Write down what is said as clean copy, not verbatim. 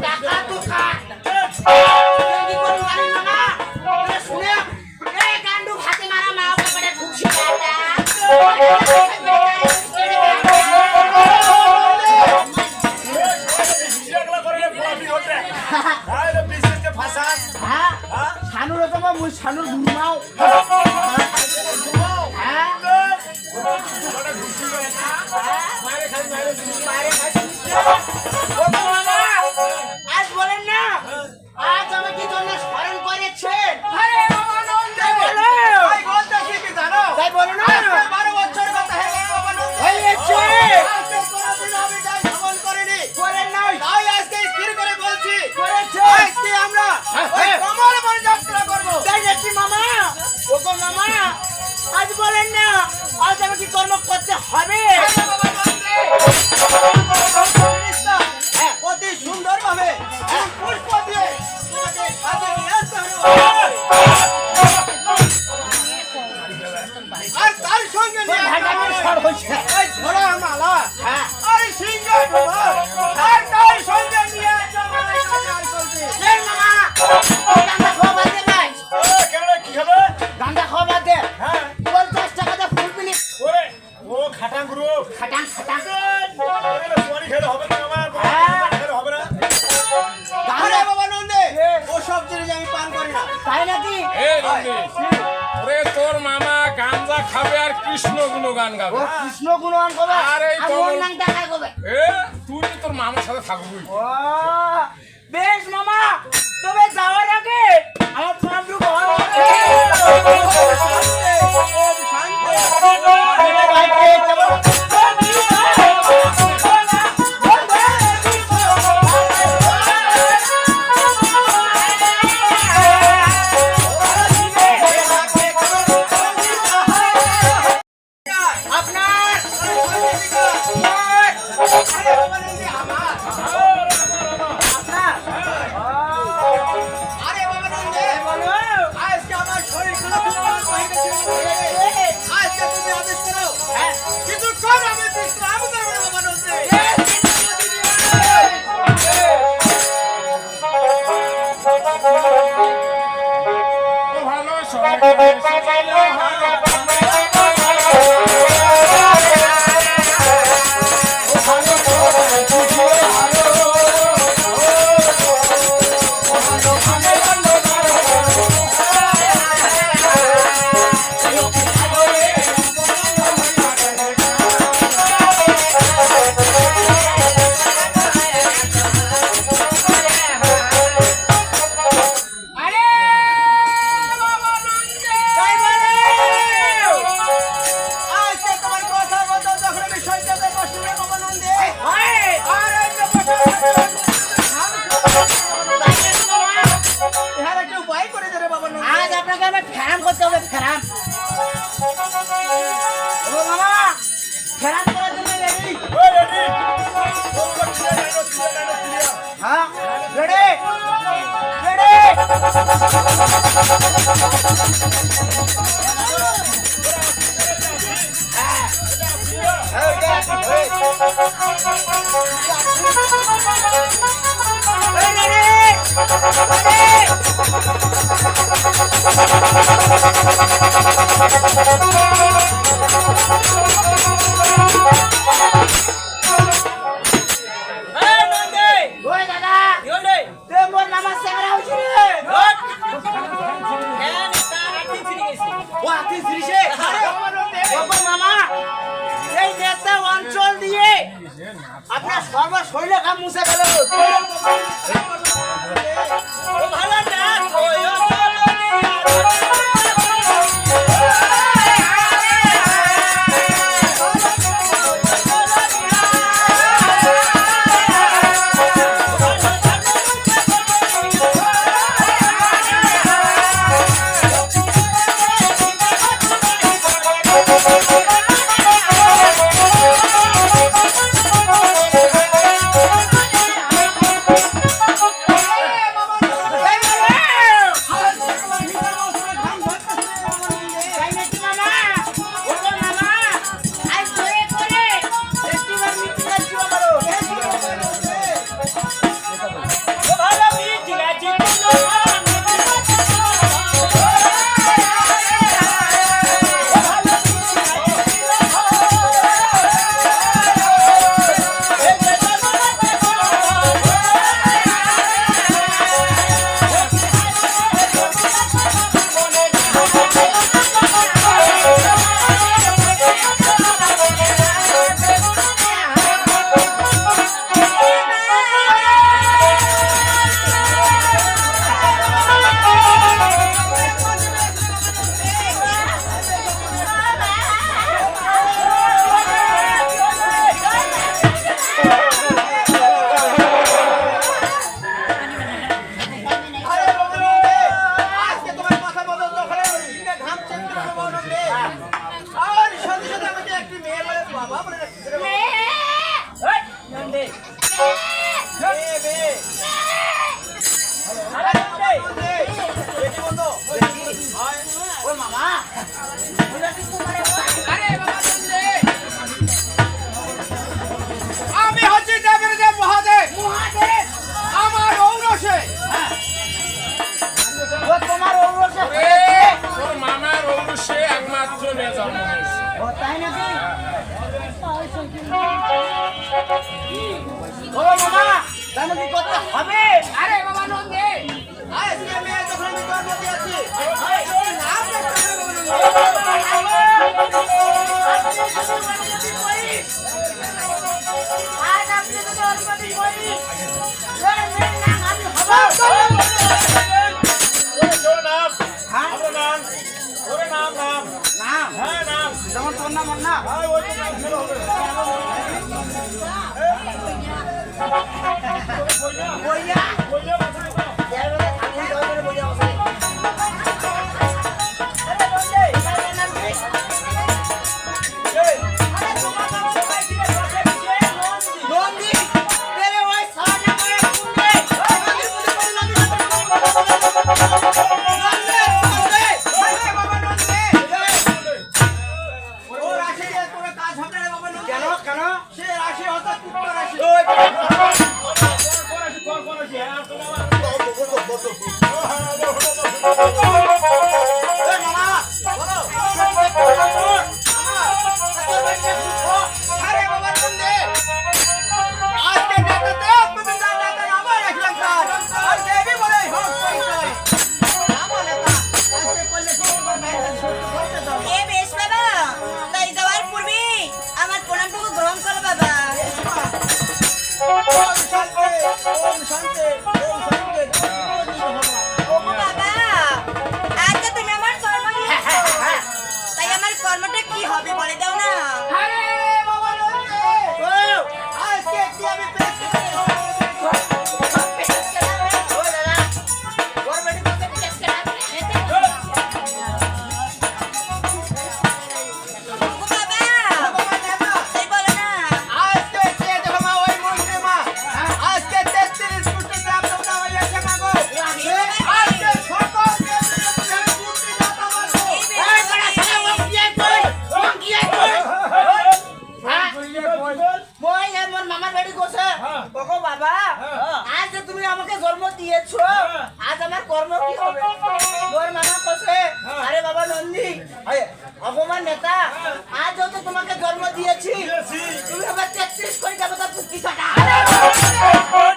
টাকা তো খা কি করব জানেন না শুনে এই গান্ডু হাতে মারা মা বাবাটা খুশি শানুর তো মুই শানুর ঘুমাও আজ বলেন না আজ আমাকে জন্য স্মরণ করেছেন তাই বলো না 12 বছর কথা হয়েছে করেন নাই তাই আজকে স্থির করে বলছি আজকে আমরা কমল বন যাত্রা করব তাই নাকি মামা ওগো মামা আজ বলেন না আজ আমাকে কর্ম করতে হবে অতি সুন্দর ভাবে পুষ্প দিয়ে তোমাকে সাথে নিয়ে আসতে হবে আর তার সঙ্গে নিয়ে এই ঝোড়া মালা আর সিংহার বাবা আর তার সঙ্গে নিয়ে মামা গান্দা খাওয়া বাদ দে ভাই কি হবে গান্দা খাওয়া বাদ দে 50 টাকাতে ফুল পিনি ওরে ও খাটাং গুরু খাটাং পরি খেলে হবে না আমার খেলে হবে না আরে বাবা নন্দে ও সব জিনিস আমি পান করি না তাই নাকি এই নন্দে ওরে তোর মামা গাঞ্জা খাবে আর কৃষ্ণ গুণগান গাবে ও কৃষ্ণ গুণগান গাবে আর এই তোর নাম টাকা গাবে তুই তোর মামার সাথে থাকবি ও বেশ মামা তবে যাওয়ার আগে আমার প্রণামটুকু ঘর আপনার সর্ব শরীরে ঘাম মুছে গেল ভালো না তাহলে কি করতে হবে? আরে বাবা নন্দে আজকে মেয়ে যখন আমি জন্ম দিয়েছি নাম আজ আপনি তো জন্মদিন করি যেমন তোর নাম না বইয়া অপমান নেতা আজ তো তোমাকে জন্ম দিয়েছি